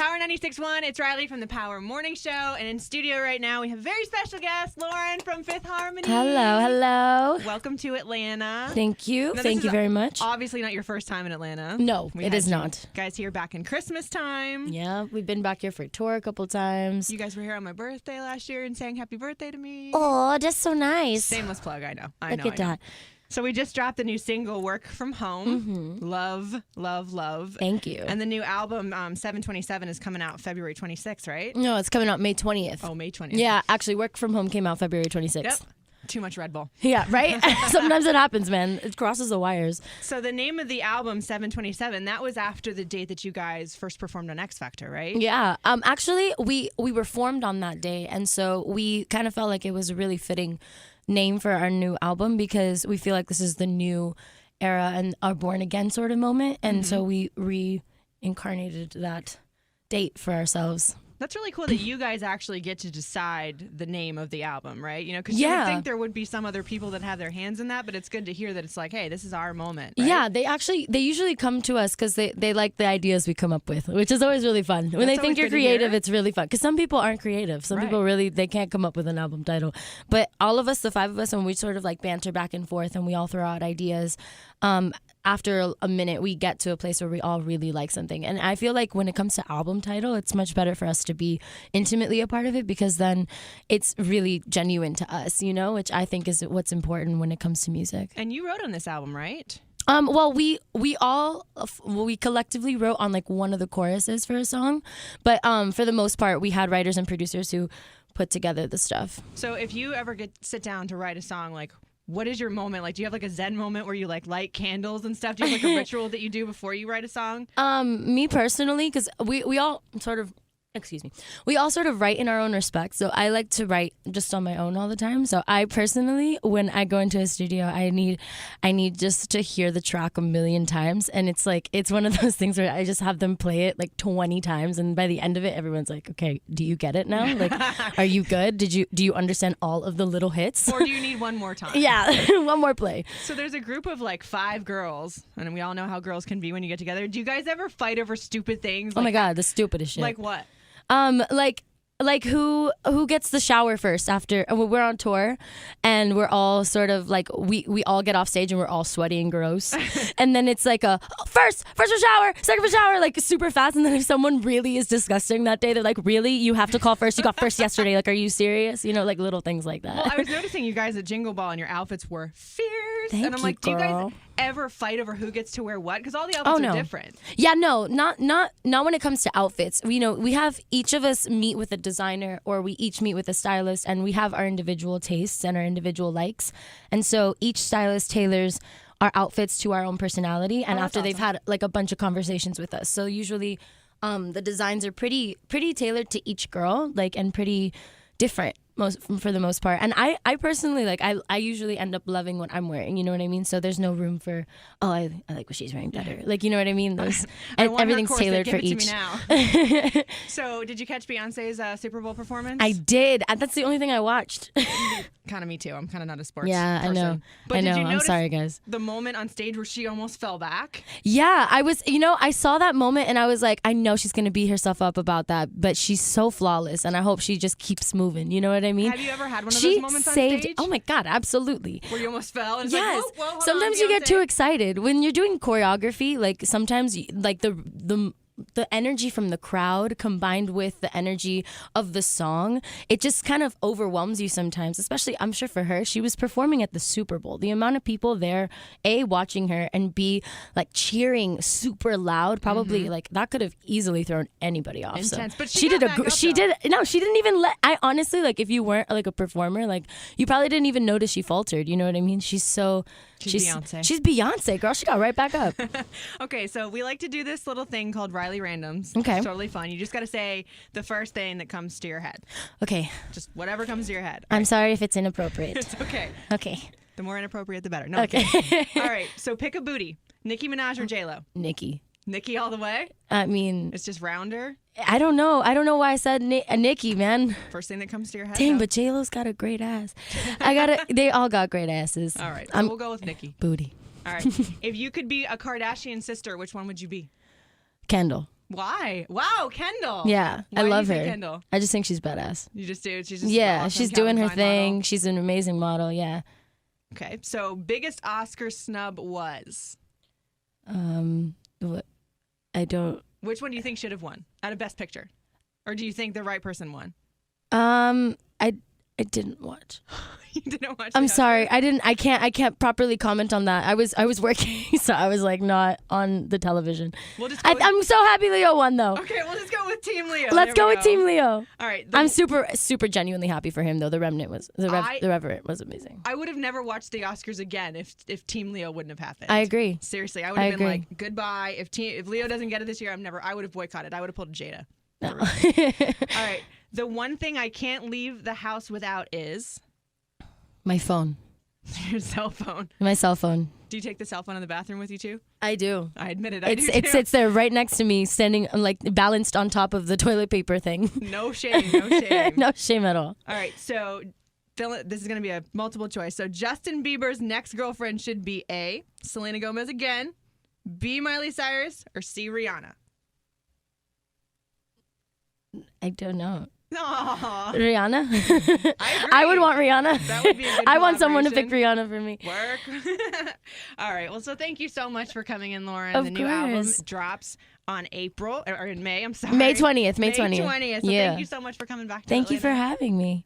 Power 96.1, it's Riley from the Power Morning Show, and in studio right now we have a very special guest, Lauren from Fifth Harmony. Hello. Welcome to Atlanta. Thank you. Thank you very much. Obviously not your first time in Atlanta. No, it is not. Guys here back in Christmas time. Yeah, we've been back here for a tour a couple times. You guys were here on my birthday last year and sang happy birthday to me. Oh, that's so nice. Shameless plug, I know. Look at that. So we just dropped the new single, Work From Home. Mm-hmm. Love, love, love. Thank you. And the new album, 727, is coming out February 26th, right? No, it's coming out May 20th. Oh, May 20th. Yeah, actually, Work From Home came out February 26th. Yep. Too much Red Bull. Yeah, right? Sometimes it happens, man. It crosses the wires. So the name of the album, 727, that was after the date that you guys first performed on X Factor, right? Yeah. Actually, we were formed on that day, and so we kind of felt like it was a really fitting name for our new album because we feel like this is the new era and our born again sort of moment, and so we reincarnated that date for ourselves. That's really cool that you guys actually get to decide the name of the album, right? You know, because you would think there would be some other people that have their hands in that, but it's good to hear that it's like, hey, this is our moment. Right? Yeah, they usually come to us because they like the ideas we come up with, which is always really fun. When they think you're creative, it's really fun because some people aren't creative. Some people really, they can't come up with an album title. But all of us, the five of us, when we sort of like banter back and forth and we all throw out ideas, after a minute, we get to a place where we all really like something. And I feel like when it comes to album title, it's much better for us to be intimately a part of it because then it's really genuine to us, you know, which I think is what's important when it comes to music. And you wrote on this album, right? Well, we collectively wrote on like one of the choruses for a song, but for the most part, we had writers and producers who put together the stuff. So if you ever sit down to write a song, like, what is your moment? Like, do you have like a Zen moment where you like light candles and stuff? Do you have like a ritual that you do before you write a song? Me personally, because we all sort of, we all sort of write in our own respect. So I like to write just on my own all the time. So I personally, when I go into a studio, I need just to hear the track a million times. And it's like, it's one of those things where I just have them play it like 20 times. And by the end of it, everyone's like, okay, do you get it now? Like, are you good? Do you understand all of the little hits? Or do you need one more time? Yeah, one more play. So there's a group of like 5 girls, and we all know how girls can be when you get together. Do you guys ever fight over stupid things? Oh my God, the stupidest shit. Like what? Like who gets the shower first after we're on tour and we're all sort of like we all get off stage and we're all sweaty and gross and then it's like first for shower, second for shower, like super fast, and then if someone really is disgusting that day, they're like, really, you have to call first, you got first yesterday, like, are you serious? You know, like little things like that. Well, I was noticing you guys at Jingle Ball and your outfits were fierce. Thank and I'm you, like, girl. Do you guys ever fight over who gets to wear what? Because all the outfits are different. Yeah, no, not when it comes to outfits. You know, we have each of us meet with a designer or we each meet with a stylist, and we have our individual tastes and our individual likes. And so each stylist tailors our outfits to our own personality, and after they've had like a bunch of conversations with us. So usually the designs are pretty tailored to each girl, like, and pretty different for the most part. And I personally, like, I usually end up loving what I'm wearing, you know what I mean? So there's no room for, I like what she's wearing better. Like, you know what I mean? Everything's tailored for each. So did you catch Beyonce's Super Bowl performance? I did. That's the only thing I watched. Kind of me too. I'm kind of not a sports person. I know. But did you notice I'm sorry, guys. The moment on stage where she almost fell back? Yeah, I saw that moment and I was like, I know she's going to beat herself up about that, but she's so flawless and I hope she just keeps moving. You know what I mean? Have you ever had one of those moments on stage? Oh my God, absolutely. Where you almost fell? And it's yes. like, whoa, sometimes you get too excited. When you're doing choreography, like sometimes like the energy from the crowd combined with the energy of the song, it just kind of overwhelms you sometimes, especially I'm sure for her. She was performing at the Super Bowl. The amount of people there, A, watching her, and B, like cheering super loud, probably like that could have easily thrown anybody off. Intense. So but she didn't even let, I honestly, like if you weren't like a performer, like you probably didn't even notice she faltered. You know what I mean? She's Beyonce. She's Beyonce, girl. She got right back up. Okay, so we like to do this little thing called Riley Randoms. Okay. It's totally fun. You just got to say the first thing that comes to your head. Okay. Just whatever comes to your head. I'm sorry if it's inappropriate. It's okay. Okay. The more inappropriate, the better. No, okay. All right, so pick a booty. Nicki Minaj or J-Lo? Nicki. Nicki all the way? I mean... It's just rounder? I don't know. I don't know why I said Nicki, man. First thing that comes to your head? Dang, but J-Lo's got a great ass. They all got great asses. All right, so we'll go with Nicki. Booty. All right. If you could be a Kardashian sister, which one would you be? Kendall. Why? Wow, Kendall. Yeah, Why I do love you her. say Kendall. I just think she's badass. You just do. She's just Yeah, awesome she's doing her Calvin Klein thing. model. She's an amazing model. Yeah. Okay, so biggest Oscar snub was? What? I don't. Which one do you think should have won out of Best Picture, or do you think the right person won? I didn't watch. You didn't watch. I'm sorry. I can't properly comment on that. I was working, so I was like not on the television. We'll just go I'm so happy Leo won though. Okay, we'll just go with Team Leo. Let's There go we with Team Leo. All right. I'm super genuinely happy for him though. The Revenant was amazing. I would have never watched the Oscars again if Team Leo wouldn't have happened. I agree. Seriously, I would have been like, goodbye. If Leo doesn't get it this year, I would have boycotted. I would have pulled a Jada. No. All right. The one thing I can't leave the house without is My phone. your cell phone. My cell phone. Do you take the cell phone in the bathroom with you too? I do. I admit it. It sits there right next to me, standing like balanced on top of the toilet paper thing. No shame. No shame. No shame at all. All right. So, this is going to be a multiple choice. So, Justin Bieber's next girlfriend should be A, Selena Gomez again, B, Miley Cyrus, or C, Rihanna. I don't know. Aww. Rihanna? I agree. I would want Rihanna. That would be a good I want someone to pick collaboration. Rihanna for me. Work. All right. Well, so thank you so much for coming in, Lauren. Of the new album course. drops on April or in May. I'm sorry. May 20th. May 20th. May 20th. So Yeah. thank you so much for coming back to Thank you for Atlanta. having me.